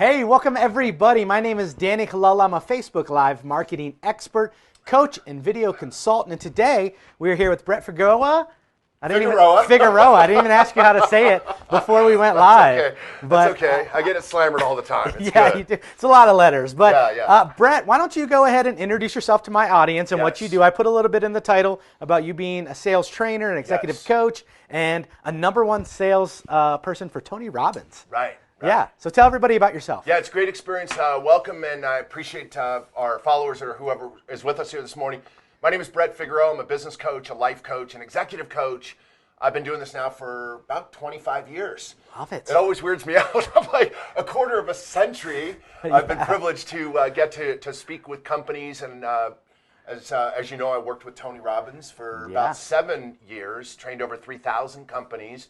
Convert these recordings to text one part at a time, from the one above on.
Hey, welcome everybody. My name is Danny Colella. I'm a Facebook Live marketing expert, coach, and video consultant. And today we're here with Brett Figueroa. Figueroa. I didn't even ask you how to say it before we went live. Okay. That's okay. I get it slammered all the time. It's yeah, good. you do. It's a lot of letters. But Yeah. Brett, why don't you go ahead and introduce yourself to my audience and what you do. I put a little bit in the title about you being a sales trainer, an executive coach, and a #1 sales person for Tony Robbins. Right. Yeah. So tell everybody about yourself. Yeah, it's a great experience. Welcome, and I appreciate our followers or whoever is with us here this morning. My name is Brett Figueroa. I'm a business coach, a life coach, an executive coach. I've been doing this now for about 25 years. Love it. It always weirds me out. I'm like a quarter of a century. I've been privileged to get to speak with companies, and as you know, I worked with Tony Robbins for about 7 years, trained over 3,000 companies.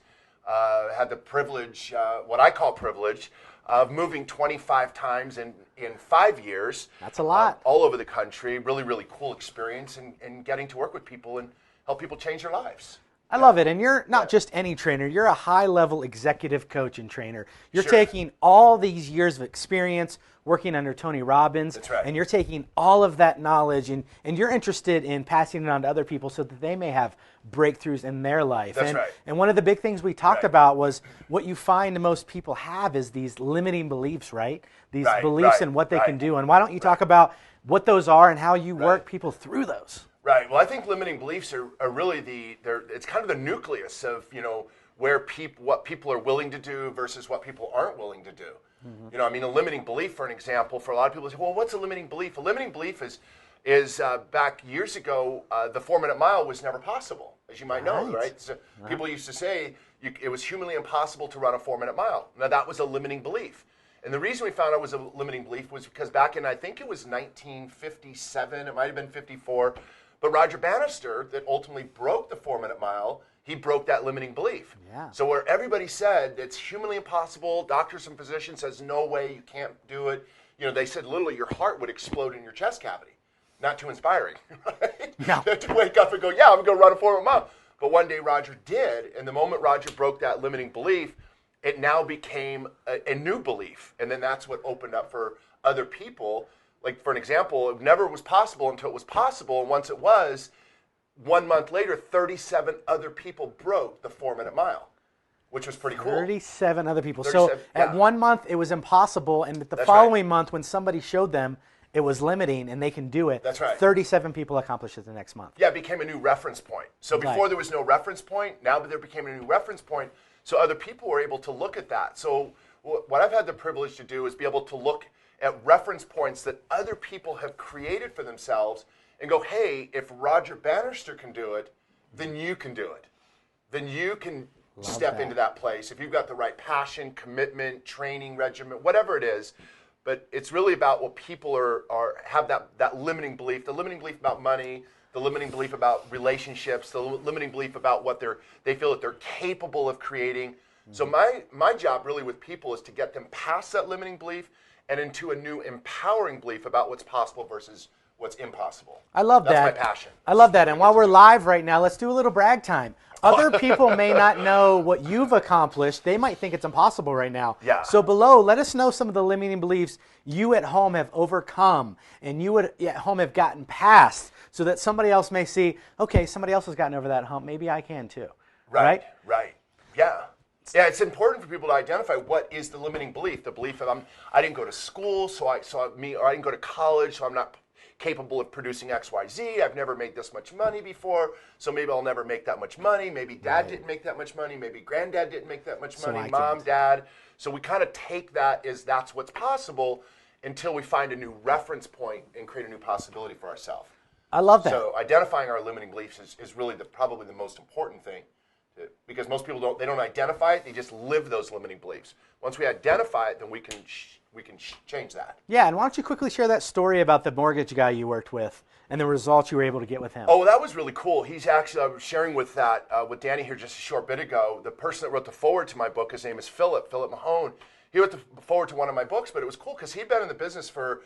Had the privilege, what I call privilege, of moving 25 times in 5 years. That's a lot. All over the country. Really, really cool experience, and getting to work with people and help people change their lives. I love it. And you're not just any trainer. You're a high-level executive coach and trainer. You're taking all these years of experience working under Tony Robbins. That's right. And you're taking all of that knowledge and you're interested in passing it on to other people so that they may have breakthroughs in their life. That's right. And one of the big things we talked about was what you find most people have is these limiting beliefs, right? These beliefs in what they can do. And why don't you talk about what those are and how you work people through those? Right. Well, I think limiting beliefs are really it's kind of the nucleus of, what people are willing to do versus what people aren't willing to do. Mm-hmm. A limiting belief, for an example, for a lot of people say, well, what's a limiting belief? A limiting belief is back years ago, the 4-minute mile was never possible, as you might know, right? So people used to say it was humanly impossible to run a 4-minute mile. Now, that was a limiting belief. And the reason we found out it was a limiting belief was because back in, I think it was 1957, it might have been 54, but Roger Bannister, that ultimately broke the 4-minute mile, he broke that limiting belief. Yeah. So where everybody said it's humanly impossible, doctors and physicians says, no way, you can't do it. They said literally your heart would explode in your chest cavity. Not too inspiring, right? No. To wake up and go, yeah, I'm going to run a 4-minute mile. But one day Roger did, and the moment Roger broke that limiting belief, it now became a new belief. And then that's what opened up for other people. Like, for an example, it never was possible until it was possible. And once it was, 1 month later, 37 other people broke the 4-minute mile, which was pretty cool. 37 other people. So at 1 month, it was impossible. And the following month, when somebody showed them it was limiting and they can do it, that's right. 37 people accomplished it the next month. Yeah, it became a new reference point. So before there was no reference point, now there became a new reference point. So other people were able to look at that. So what I've had the privilege to do is be able to look at reference points that other people have created for themselves and go, hey, if Roger Bannister can do it, then you can do it. Then you can step into that place if you've got the right passion, commitment, training regimen, whatever it is. But it's really about what people have that limiting belief, the limiting belief about money, the limiting belief about relationships, the limiting belief about what they feel that they're capable of creating. Mm-hmm. So my job really with people is to get them past that limiting belief and into a new empowering belief about what's possible versus what's impossible. I love that. That's my passion. I love that. And while we're live right now, let's do a little brag time. Other people may not know what you've accomplished. They might think it's impossible right now. Yeah. So below, let us know some of the limiting beliefs you at home have overcome and you at home have gotten past so that somebody else may see, okay, somebody else has gotten over that hump. Maybe I can too. Right. Yeah. Yeah, it's important for people to identify what is the limiting belief. The belief of I didn't go to school, or I didn't go to college, so I'm not capable of producing XYZ. I've never made this much money before, so maybe I'll never make that much money. Maybe dad didn't make that much money. Maybe granddad didn't make that much money. Mom, dad. So we kind of take that as that's what's possible until we find a new reference point and create a new possibility for ourselves. I love that. So identifying our limiting beliefs is really probably the most important thing. Because most people don't identify it, they just live those limiting beliefs. Once we identify it, then we can change that. Yeah, and why don't you quickly share that story about the mortgage guy you worked with and the results you were able to get with him? Oh, that was really cool. He's actually, I was sharing with with Danny here just a short bit ago. The person that wrote the foreword to my book, his name is Philip Mahone. He wrote the foreword to one of my books, but it was cool because he'd been in the business for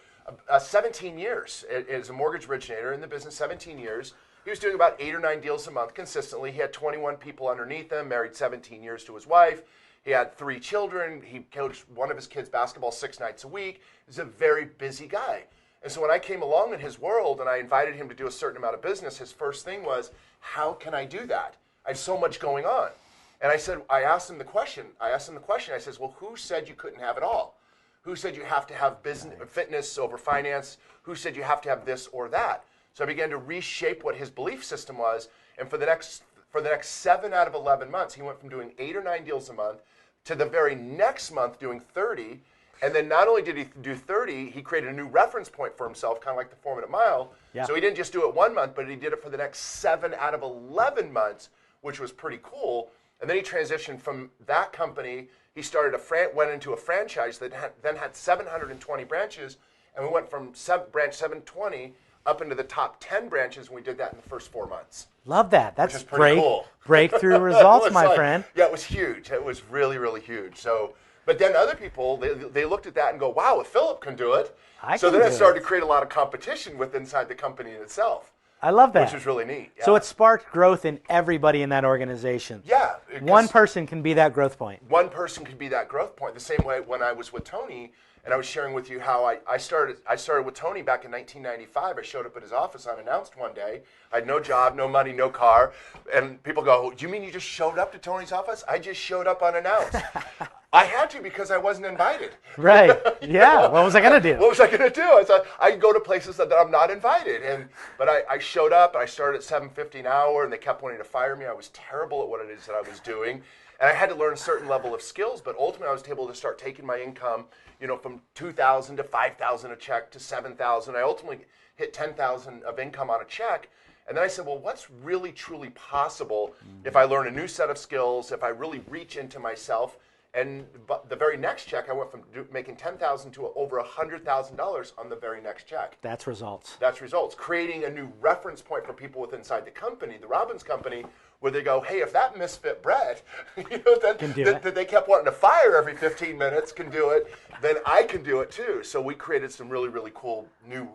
17 years. As a mortgage originator in the business, 17 years. He was doing about 8 or 9 deals a month consistently. He had 21 people underneath him, married 17 years to his wife. He had 3 children. He coached one of his kids basketball 6 nights a week. He's a very busy guy. And so when I came along in his world and I invited him to do a certain amount of business, his first thing was, how can I do that? I have so much going on. And I asked him the question. I says, well, who said you couldn't have it all? Who said you have to have business, fitness over finance? Who said you have to have this or that? So I began to reshape what his belief system was. And for the next 7 out of 11 months, he went from doing 8 or 9 deals a month to the very next month doing 30. And then not only did he do 30, he created a new reference point for himself, kind of like the 4-minute mile. Yeah. So he didn't just do it 1 month, but he did it for the next 7 out of 11 months, which was pretty cool. And then he transitioned from that company. He went into a franchise that then had 720 branches, and we went from branch 720 up into the top 10 branches, and we did that in the first 4 months. Love that. That's pretty cool. Breakthrough results, my friend. Yeah, it was huge. It was really, really huge. So, but then other people, they looked at that and go, wow, if Philip can do it. So then it started to create a lot of competition inside the company in itself. I love that. Which was really neat. Yeah. So it sparked growth in everybody in that organization. Yeah. One person can be that growth point. One person could be that growth point. The same way when I was with Tony, and I was sharing with you how I started with Tony back in 1995. I showed up at his office unannounced one day. I had no job, no money, no car. And people go, do you mean you just showed up to Tony's office? I just showed up unannounced. I had to because I wasn't invited. Right. Yeah. What was I going to do? What was I going to do? I thought I go to places that I'm not invited. But I showed up, and I started at $7.50 an hour, and they kept wanting to fire me. I was terrible at what it is that I was doing. And I had to learn a certain level of skills, but ultimately I was able to start taking my income, from $2,000 to $5,000 a check to $7,000. I ultimately hit $10,000 of income on a check. And then I said, well, what's really, truly possible if I learn a new set of skills, if I really reach into myself? And the very next check, I went from making $10,000 to over $100,000 on the very next check. That's results. That's results. Creating a new reference point for people inside the company, the Robbins company, where they go, hey, if that misfit Brett, that they kept wanting to fire every 15 minutes can do it, then I can do it too. So we created some really, really cool new,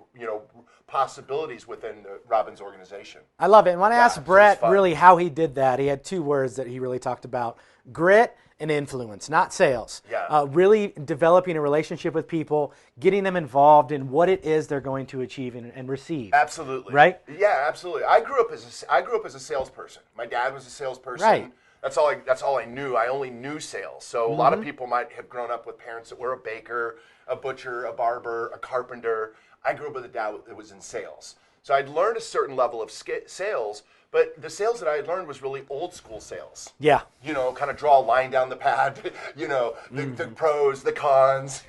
possibilities within the Robbins organization. I love it. And when I asked Brett really how he did that, he had 2 words that he really talked about: grit and influence, not sales. Yeah. Really developing a relationship with people, getting them involved in what it is they're going to achieve and receive. Absolutely. Right? Yeah, absolutely. I grew up as a salesperson. My dad was a salesperson. Right. That's all I knew. I only knew sales. So a lot of people might have grown up with parents that were a baker, a butcher, a barber, a carpenter. I grew up with a dad that was in sales. So I'd learned a certain level of sales, but the sales that I had learned was really old school sales. Yeah. Kind of draw a line down the pad, the pros, the cons,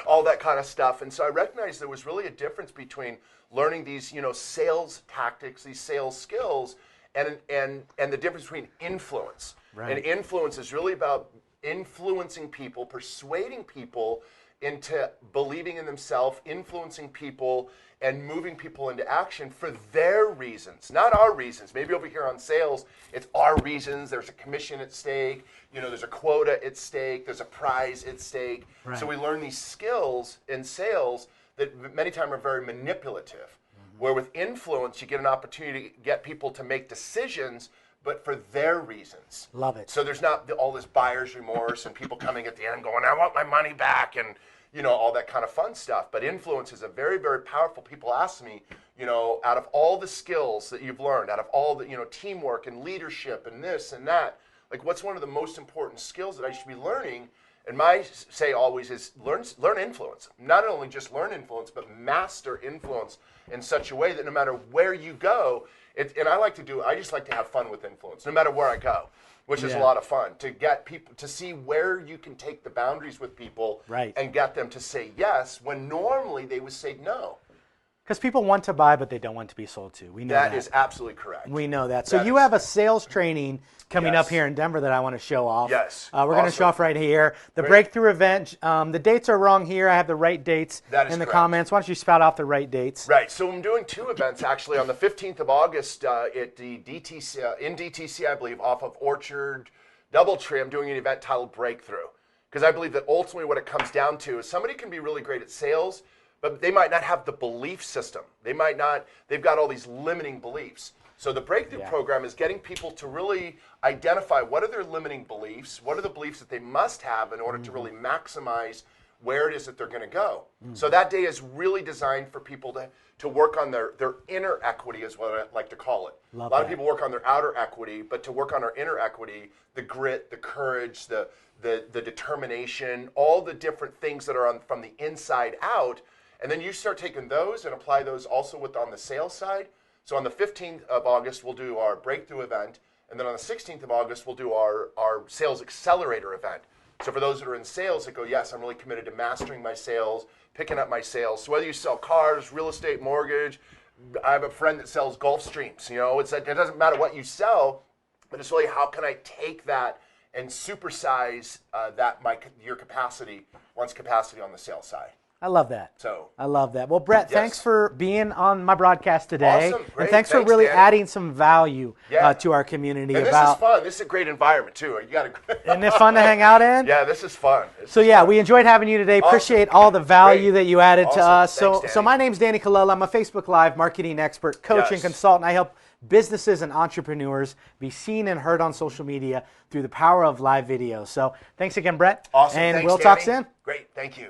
all that kind of stuff. And so I recognized there was really a difference between learning these, sales tactics, these sales skills, and the difference between influence. Right. And influence is really about influencing people, persuading people into believing in themselves, influencing people, and moving people into action for their reasons, not our reasons. Maybe over here on sales, it's our reasons. There's a commission at stake. There's a quota at stake. There's a prize at stake. Right. So we learn these skills in sales that many times are very manipulative. Where with influence, you get an opportunity to get people to make decisions, but for their reasons. Love it. So there's not all this buyer's remorse and people coming at the end going, I want my money back, and all that kind of fun stuff. But influence is a very, very powerful. People ask me, out of all the skills that you've learned, out of all the, teamwork and leadership and this and that, like what's one of the most important skills that I should be learning? And my say always is learn influence. Not only just learn influence, but master influence in such a way that no matter where you go, and I just like to have fun with influence, no matter where I go, which is a lot of fun, to get people to see where you can take the boundaries with people and get them to say yes when normally they would say no. Because people want to buy, but they don't want to be sold to. We know that. That is absolutely correct. We know that. So you have a sales training coming up here in Denver that I want to show off. Yes. We're going to show off right here. The breakthrough event. The dates are wrong here. I have the right dates in the comments. Why don't you spout off the right dates? Right. So I'm doing 2 events actually on the 15th of August at the DTC, in DTC, I believe, off of Orchard Doubletree. I'm doing an event titled Breakthrough. Because I believe that ultimately what it comes down to is somebody can be really great at sales, but they might not have the belief system. They've got all these limiting beliefs. So the breakthrough program is getting people to really identify what are their limiting beliefs, what are the beliefs that they must have in order to really maximize where it is that they're going to go. So that day is really designed for people to work on their inner equity, is what I like to call it. A lot of people work on their outer equity, but to work on our inner equity, the grit, the courage, the determination, all the different things that are from the inside out. And then you start taking those and apply those also on the sales side. So on the 15th of August, we'll do our breakthrough event. And then on the 16th of August, we'll do our sales accelerator event. So for those that are in sales that go, yes, I'm really committed to mastering my sales, picking up my sales. So whether you sell cars, real estate, mortgage, I have a friend that sells Gulfstreams. You know, it doesn't matter what you sell, but it's really how can I take that and supersize your capacity, one's capacity on the sales side. I love that. So I love that. Well, Brett, thanks for being on my broadcast today. Awesome. Great. And thanks for really adding some value to our community. And this is fun. This is a great environment, too. Isn't it fun to hang out in? Yeah, this is fun. We enjoyed having you today. Appreciate all the value that you added to us. Thanks, so my name's Danny Colella. I'm a Facebook Live marketing expert, coach, and consultant. I help businesses and entrepreneurs be seen and heard on social media through the power of live video. So thanks again, Brett. Awesome. And thanks, we'll Danny. talk soon. Great. Thank you.